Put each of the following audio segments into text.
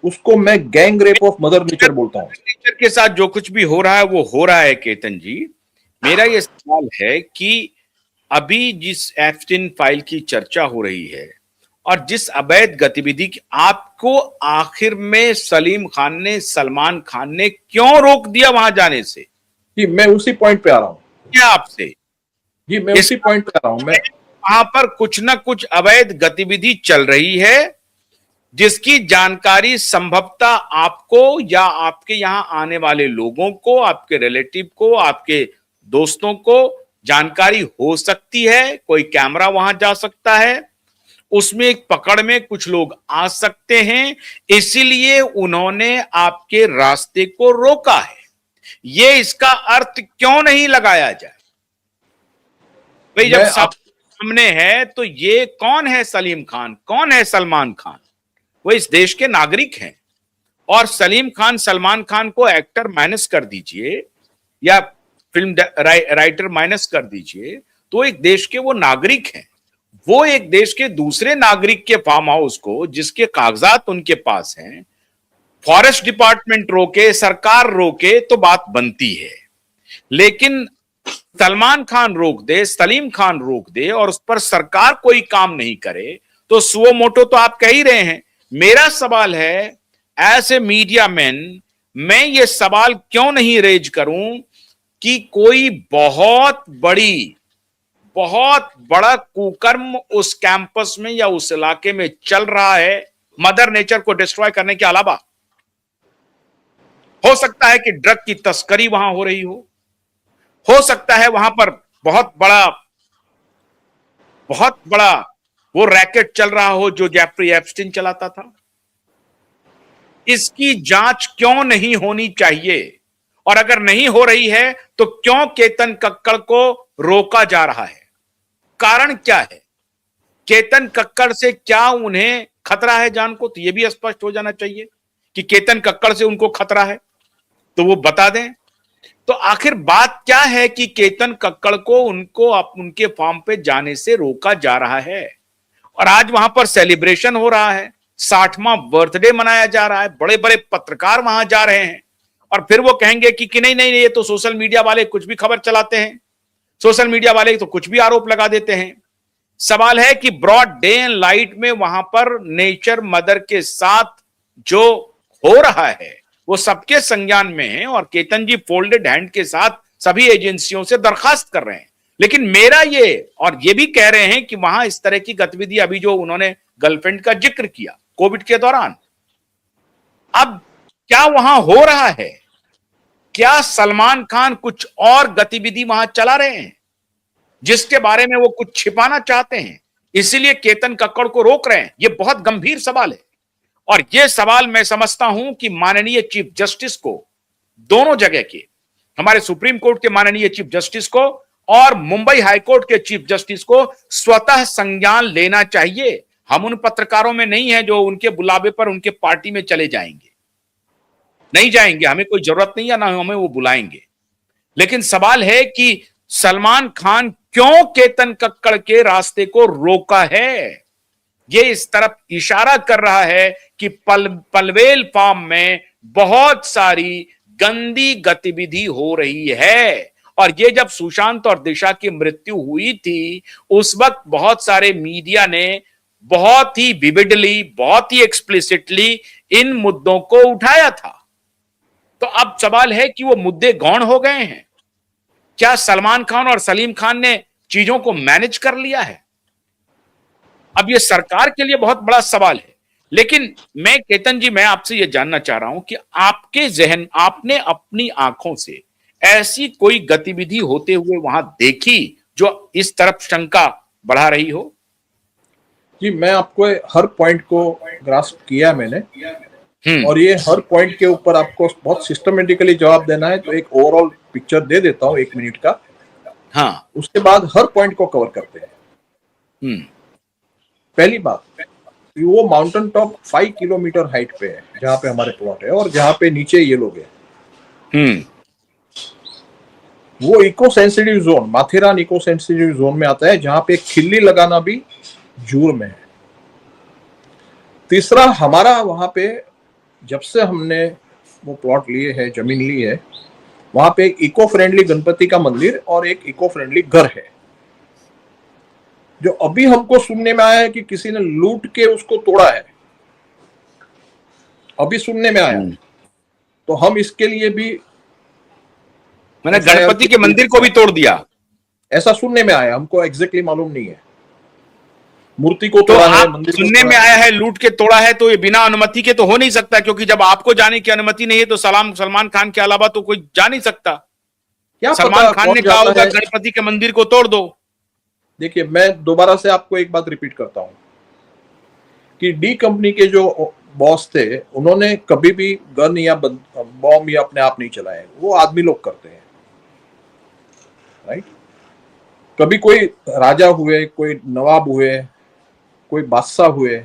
उसको मैं gang rape of mother nature बोलता हूँ। नेचर के साथ जो कुछ भी हो रहा है वो हो रहा है केतन जी। मेरा ये सवाल है कि अभी जिस एप्स्टीन फाइल की चर्चा हो रही है और जिस अवैध गतिविधि की, आपको आखिर में सलीम खान ने, सलमान खान ने क्यों रोक दिया वहां जाने से? जी मैं उसी पॉइंट पे आ रहा हूँ। क्या आपसे जी मैं उसी पॉइंट पे आ रहा हूँ। मैं वहां पर कुछ ना कुछ अवैध गतिविधि चल रही है जिसकी जानकारी संभवतः आपको या आपके यहां आने वाले लोगों को, आपके रिलेटिव को, आपके दोस्तों को जानकारी हो सकती है। कोई कैमरा वहां जा सकता है, उसमें एक पकड़ में कुछ लोग आ सकते हैं, इसीलिए उन्होंने आपके रास्ते को रोका है। ये इसका अर्थ क्यों नहीं लगाया जाए भाई? जब सब सामने है तो ये कौन है सलीम खान, कौन है सलमान खान? वो इस देश के नागरिक हैं। और सलीम खान, सलमान खान को एक्टर माइनस कर दीजिए या फिल्म राइटर माइनस कर दीजिए, तो एक देश के वो नागरिक हैं। वो एक देश के दूसरे नागरिक के फार्म हाउस को, जिसके कागजात उनके पास हैं, फॉरेस्ट डिपार्टमेंट रोके, सरकार रोके तो बात बनती है। लेकिन सलमान खान रोक दे, सलीम खान रोक दे और उस पर सरकार कोई काम नहीं करे, तो सुओ मोटो तो आप कह ही रहे हैं। मेरा सवाल है, एज ए मीडिया मैन, मैं ये सवाल क्यों नहीं रेज करूं कि कोई बहुत बड़ा कुकर्म उस कैंपस में या उस इलाके में चल रहा है, मदर नेचर को डिस्ट्रॉय करने के अलावा। हो सकता है कि ड्रग की तस्करी वहां हो रही हो सकता है वहां पर बहुत बड़ा वो रैकेट चल रहा हो जो जेफरी एप्स्टीन चलाता था। इसकी जांच क्यों नहीं होनी चाहिए? और अगर नहीं हो रही है तो क्यों केतन कक्कड़ को रोका जा रहा है? कारण क्या है? केतन कक्कड़ से क्या उन्हें खतरा है जान को? तो यह भी स्पष्ट हो जाना चाहिए कि केतन कक्कड़ से उनको खतरा है, तो वो बता दें। तो आखिर बात क्या है कि केतन कक्कड़ को उनके फार्म पे जाने से रोका जा रहा है? और आज वहां पर सेलिब्रेशन हो रहा है, 60वां बर्थडे मनाया जा रहा है, बड़े बड़े पत्रकार वहां जा रहे हैं और फिर वो कहेंगे कि नहीं नहीं, ये तो सोशल मीडिया वाले कुछ भी खबर चलाते हैं, सोशल मीडिया वाले तो कुछ भी आरोप लगा देते हैं। सवाल है कि ब्रॉड डे एंड लाइट में वहां पर नेचर मदर के साथ जो हो रहा है वो सबके संज्ञान में है और केतन जी फोल्डेड हैंड के साथ सभी एजेंसियों से दरखास्त कर रहे हैं। लेकिन मेरा ये भी कह रहे हैं कि वहां इस तरह की गतिविधि, अभी जो उन्होंने गर्लफ्रेंड का जिक्र किया कोविड के दौरान, अब क्या वहां हो रहा है? क्या सलमान खान कुछ और गतिविधि वहां चला रहे हैं जिसके बारे में वो कुछ छिपाना चाहते हैं, इसीलिए केतन कक्कड़ को रोक रहे हैं? ये बहुत गंभीर सवाल है और ये सवाल मैं समझता हूं कि माननीय चीफ जस्टिस को, दोनों जगह के, हमारे सुप्रीम कोर्ट के माननीय चीफ जस्टिस को और मुंबई हाईकोर्ट के चीफ जस्टिस को स्वतः संज्ञान लेना चाहिए। हम उन पत्रकारों में नहीं है जो उनके बुलावे पर उनके पार्टी में चले जाएंगे, नहीं जाएंगे, हमें कोई जरूरत नहीं है, ना हमें वो बुलाएंगे। लेकिन सवाल है कि सलमान खान क्यों केतन कक्कड़ के रास्ते को रोका है? ये इस तरफ इशारा कर रहा है कि पनवेल फार्म में बहुत सारी गंदी गतिविधि हो रही है। और ये जब सुशांत और दिशा की मृत्यु हुई थी, उस वक्त बहुत सारे मीडिया ने बहुत ही विविडली, बहुत ही एक्सप्लिसिटली इन मुद्दों को उठाया था। तो अब सवाल है कि वो मुद्दे गौण हो गए हैं? क्या सलमान खान और सलीम खान ने चीजों को मैनेज कर लिया है? अब ये सरकार के लिए बहुत बड़ा सवाल है। लेकिन मैं केतन जी, मैं आपसे ये जानना चाह रहा हूं कि आपके जहन, आपने अपनी आंखों से ऐसी कोई गतिविधि होते हुए वहां देखी जो इस तरफ शंका बढ़ा रही हो? जी मैं आपको हर पॉइंट को ग्रास्प किया मैंने, और ये हर पॉइंट के ऊपर आपको बहुत सिस्टमेटिकली जवाब देना है, तो एक ओवरऑल पिक्चर दे देता हूं 1 मिनट का। हाँ, उसके बाद हर पॉइंट को कवर करते हैं। पहली बात, वो माउंटेन टॉप 5 किलोमीटर हाइट पे है जहां पे हमारे प्लॉट है और जहां पे नीचे ये लोग हैं। वो eco sensitive zone, Matheran eco sensitive zone में आता है, जहां पे खिल्ली लगाना भी जुर्म है। तीसरा, हमारा वहां पे जब से हमने वो प्लॉट लिए है, जमीन ली है, वहां पे एक इको फ्रेंडली गणपति का मंदिर और एक इको फ्रेंडली घर है। जो अभी हमको सुनने में आया है कि किसी ने लूट के उसको तोड़ा है, अभी सुनने में आया। तो हम इसके लिए भी मैंने FIR गणपति के मंदिर को भी तोड़ दिया, ऐसा सुनने में आया, हमको एग्जैक्टली मालूम नहीं है। मूर्ति को तो तोड़ा है, आप मंदिर को सुनने तोड़ा में है। आया है लूट के तोड़ा है, तो ये बिना अनुमति के तो हो नहीं सकता, क्योंकि जब आपको जाने की अनुमति नहीं है तो सलमान खान के अलावा तो कोई जा नहीं सकता। क्या सलमान पता खान ने कौन कहा जाता होगा है। गणपति के मंदिर को तोड़ दो। देखिए, मैं दोबारा से आपको एक बात रिपीट करता हूं कि डी कंपनी के जो बॉस थे, उन्होंने कभी भी गन या बॉम्ब या अपने आप नहीं चलाए, वो आदमी लोग करते हैं, राइट। कभी कोई राजा हुए, कोई नवाब हुए, कोई बादशाह हुए,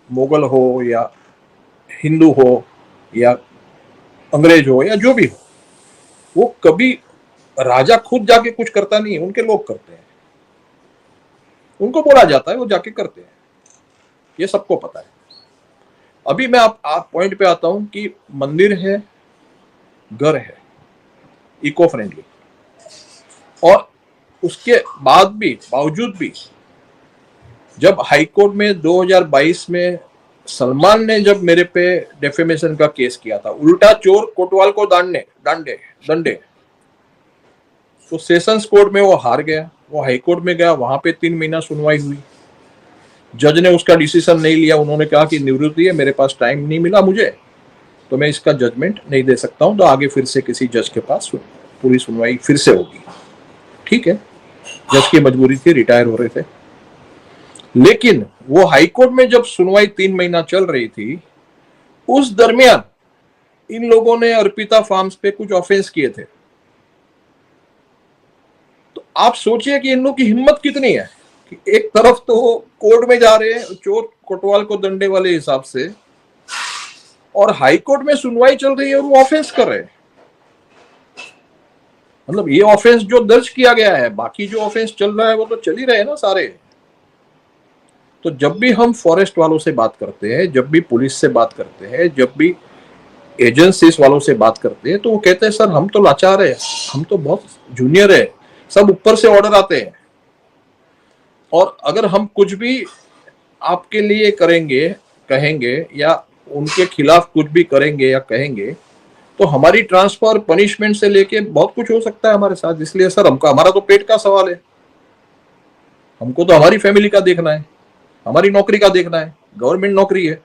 मुगल हो या हिंदू हो या अंग्रेज हो या जो भी हो, वो कभी राजा खुद जाके कुछ करता नहीं है, उनके लोग करते हैं, उनको बोला जाता है, वो जाके करते हैं, ये सबको पता है। अभी मैं आप पॉइंट पे आता हूं कि मंदिर है, घर है, इको फ्रेंडली, और उसके बावजूद भी जब हाईकोर्ट में 2022 में सलमान ने जब मेरे पे डेफेमेशन का केस किया था, उल्टा चोर कोतवाल को दंडे, तो सेशंस कोर्ट में वो हार गया, वो हाईकोर्ट में गया, वहां पे 3 महीना सुनवाई हुई। जज ने उसका डिसीजन नहीं लिया, उन्होंने कहा कि निवृत्ति है, मेरे पास टाइम नहीं मिला मुझे, तो मैं इसका जजमेंट नहीं दे सकता हूं, तो आगे फिर से किसी जज के पास पूरी सुनवाई फिर से होगी। ठीक है, जज की मजबूरी थी, रिटायर हो रहे थे। लेकिन वो हाईकोर्ट में जब सुनवाई 3 महीना चल रही थी, उस दरमियान इन लोगों ने अर्पिता फार्म्स पे कुछ ऑफेंस किए थे। तो आप सोचिए कि इन लोगों की हिम्मत कितनी है कि एक तरफ तो कोर्ट में जा रहे हैं चोर कोतवाल को दंडे वाले हिसाब से, और हाईकोर्ट में सुनवाई चल रही है और वो ऑफेंस कर रहे हैं। मतलब ये ऑफेंस जो दर्ज किया गया है, बाकी जो ऑफेंस चल रहा है वो तो चल ही रहे हैं ना सारे। तो जब भी हम फॉरेस्ट वालों से बात करते हैं, जब भी पुलिस से बात करते हैं, जब भी एजेंसीज वालों से बात करते हैं, तो वो कहते हैं सर हम तो लाचार है, हम तो बहुत जूनियर है, सब ऊपर से ऑर्डर आते हैं, और अगर हम कुछ भी आपके लिए करेंगे, कहेंगे या उनके खिलाफ कुछ भी करेंगे या कहेंगे, तो हमारी ट्रांसफर, पनिशमेंट से लेके बहुत कुछ हो सकता है हमारे साथ। इसलिए सर हमारा तो पेट का सवाल है, हमको तो हमारी फैमिली का देखना है, हमारी नौकरी का देखना है, गवर्नमेंट नौकरी है,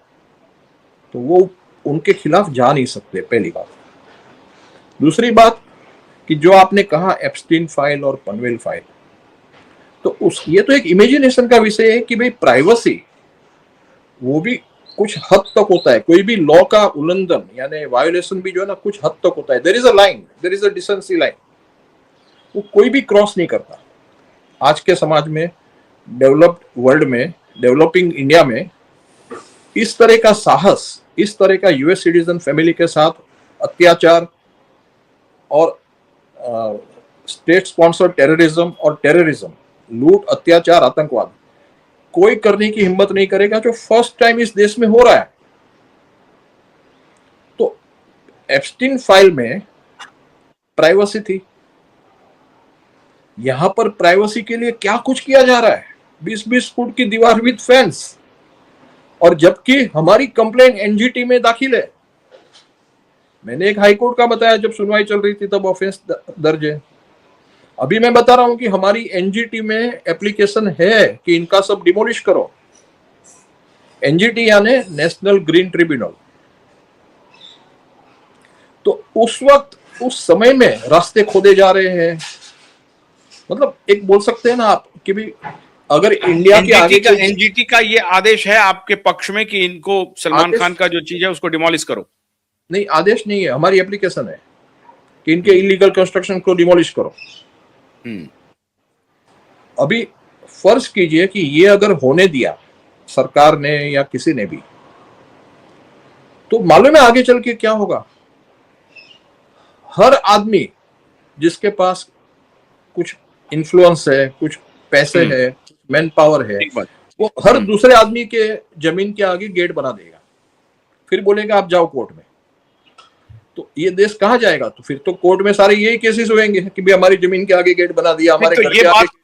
तो वो उनके खिलाफ जा नहीं सकते, पहली बात। दूसरी बात कि जो आपने कहा एप्स्टीन फाइल और पनवेल फाइल, तो ये तो एक इमेजिनेशन का विषय है कि भाई प्राइवेसी वो भी कुछ हद तक होता है, कोई भी लॉ का उल्लंघन यानी वायोलेशन भी जो है ना कुछ हद तक होता है। There is a line, there is a decency line, वो कोई भी क्रॉस नहीं करता। आज के समाज में, डेवलप्ड वर्ल्ड में, डेवलपिंग इंडिया में इस तरह का साहस, इस तरह का यूएस सिटीजन फैमिली के साथ अत्याचार और स्टेट स्पॉन्सर्ड टेररिज्म और टेररिज्म, लूट, अत्याचार, आतंकवाद कोई करने की हिम्मत नहीं करेगा, जो फर्स्ट टाइम इस देश में हो रहा है। तो एप्स्टीन फाइल में प्राइवेसी थी, यहां पर प्राइवेसी के लिए क्या कुछ किया जा रहा है, 20-20 फुट की दीवार विद फेंस, और जबकि हमारी कंप्लेंट एनजीटी में दाखिल है। मैंने एक हाईकोर्ट का बताया, जब सुनवाई चल रही थी तब ऑफेंस दर्ज है। अभी मैं बता रहा हूं कि हमारी एनजीटी में एप्लीकेशन है कि इनका सब डिमोलिश करो। एनजीटी यानी नेशनल ग्रीन ट्रिब्यूनल। तो उस वक्त, उस समय में रास्ते खोदे जा रहे हैं। मतलब एक बोल सकते हैं ना आप कि भी अगर इंडिया के आगे एनजीटी का ये आदेश है आपके पक्ष में कि इनको सलमान खान का जो चीज है उसको डिमोलिश करो? नहीं, आदेश नहीं है, हमारी एप्लीकेशन है कि इनके इलीगल कंस्ट्रक्शन को डिमोलिश करो। अभी फर्ज कीजिए कि ये अगर होने दिया सरकार ने या किसी ने भी, तो मालूम है आगे चल के क्या होगा। हर आदमी जिसके पास कुछ इन्फ्लुएंस है, कुछ पैसे है, मैन पावर है, वो हर दूसरे आदमी के जमीन के आगे गेट बना देगा, फिर बोलेगा आप जाओ कोर्ट में। तो ये देश कहाँ जाएगा? तो फिर तो कोर्ट में सारे यही केसेस होंगे कि भी हमारी जमीन के आगे गेट बना दिया, हमारे तो घर ये के आगे बात